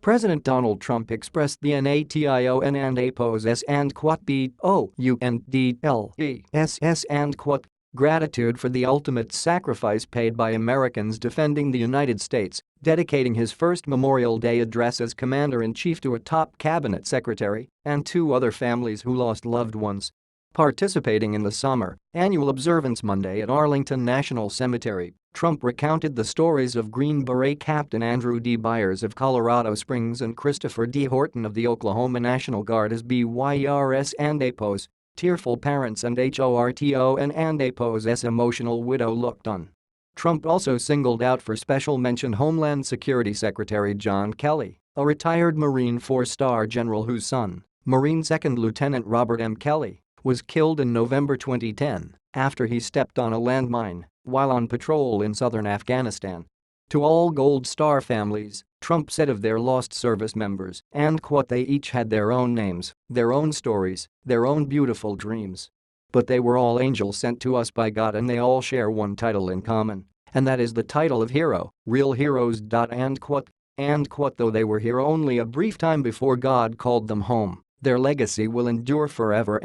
President Donald Trump expressed the nation and opposes and boundless and gratitude for the ultimate sacrifice paid by Americans defending the United States, dedicating his first Memorial Day address as Commander-in-Chief to a top cabinet secretary and 2 other families who lost loved ones. Participating in the summer annual observance Monday at Arlington National Cemetery, Trump recounted the stories of Green Beret Captain Andrew D. Byers of Colorado Springs and Christopher D. Horton of the Oklahoma National Guard as BYRS and APOS, tearful parents and HORTON and APOS' emotional widow looked on. Trump also singled out for special mention Homeland Security Secretary John Kelly, a retired Marine 4-star general whose son, Marine 2nd Lieutenant Robert M. Kelly, was killed in November 2010 after he stepped on a landmine while on patrol in southern Afghanistan. To all Gold Star families, Trump said of their lost service members, and they each had their own names, their own stories, their own beautiful dreams. But they were all angels sent to us by God, and they all share one title in common, and that is the title of hero, real heroes. And though they were here only a brief time before God called them home, their legacy will endure forever.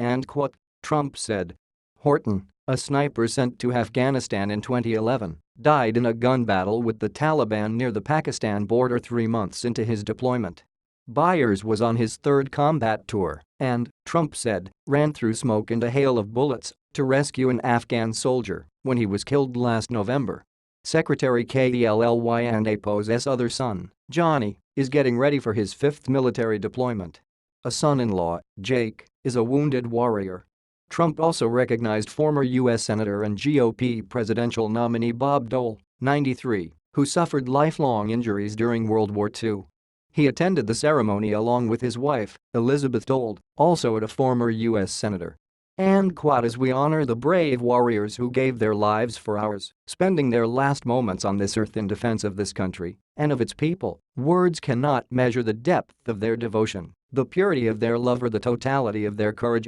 Trump said. Horton, a sniper sent to Afghanistan in 2011, died in a gun battle with the Taliban near the Pakistan border 3 months into his deployment. Byers was on his 3rd combat tour and, Trump said, ran through smoke and a hail of bullets to rescue an Afghan soldier when he was killed last November. Secretary Kelly and APOS' other son, Johnny, is getting ready for his 5th military deployment. A son-in-law, Jake, is a wounded warrior. Trump also recognized former U.S. Senator and GOP presidential nominee Bob Dole, 93, who suffered lifelong injuries during World War II. He attended the ceremony along with his wife, Elizabeth Dole, also a former U.S. Senator. And as we honor the brave warriors who gave their lives for ours, spending their last moments on this earth in defense of this country and of its people, words cannot measure the depth of their devotion, the purity of their love, or the totality of their courage.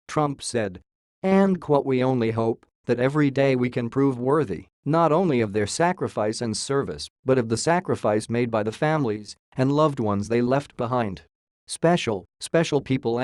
Trump said. And we only hope that every day we can prove worthy not only of their sacrifice and service, but of the sacrifice made by the families and loved ones they left behind. Special people.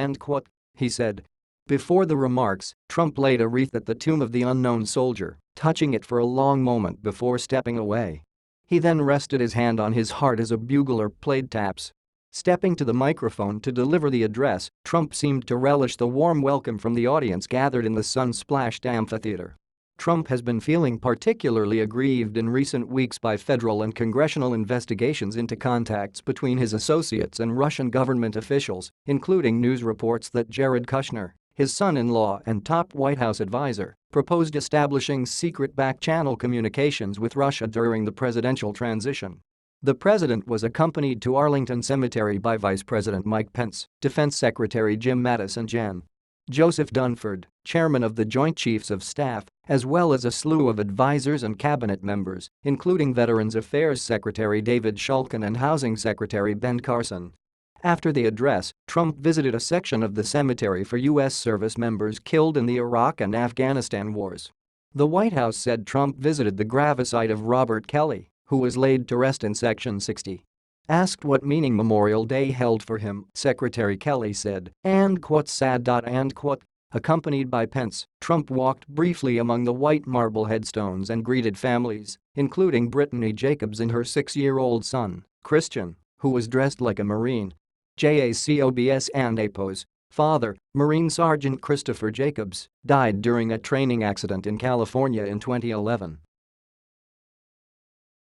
He said. Before the remarks, Trump laid a wreath at the tomb of the unknown soldier, touching it for a long moment before stepping away. He then rested his hand on his heart as a bugler played taps. Stepping to the microphone to deliver the address, Trump seemed to relish the warm welcome from the audience gathered in the sun-splashed amphitheater. Trump has been feeling particularly aggrieved in recent weeks by federal and congressional investigations into contacts between his associates and Russian government officials, including news reports that Jared Kushner, his son-in-law and top White House advisor, proposed establishing secret back-channel communications with Russia during the presidential transition. The president was accompanied to Arlington Cemetery by Vice President Mike Pence, Defense Secretary Jim Mattis and Gen. Joseph Dunford, chairman of the Joint Chiefs of Staff, as well as a slew of advisors and cabinet members, including Veterans Affairs Secretary David Shulkin and Housing Secretary Ben Carson. After the address, Trump visited a section of the cemetery for U.S. service members killed in the Iraq and Afghanistan wars. The White House said Trump visited the gravesite of Robert Kelly, who was laid to rest in Section 60. Asked what meaning Memorial Day held for him, Secretary Kelly said, and sad. Accompanied by Pence, Trump walked briefly among the white marble headstones and greeted families, including Brittany Jacobs and her 6-year-old son, Christian, who was dressed like a Marine. JACOBS and APOS. Father, Marine Sergeant Christopher Jacobs, died during a training accident in California in 2011.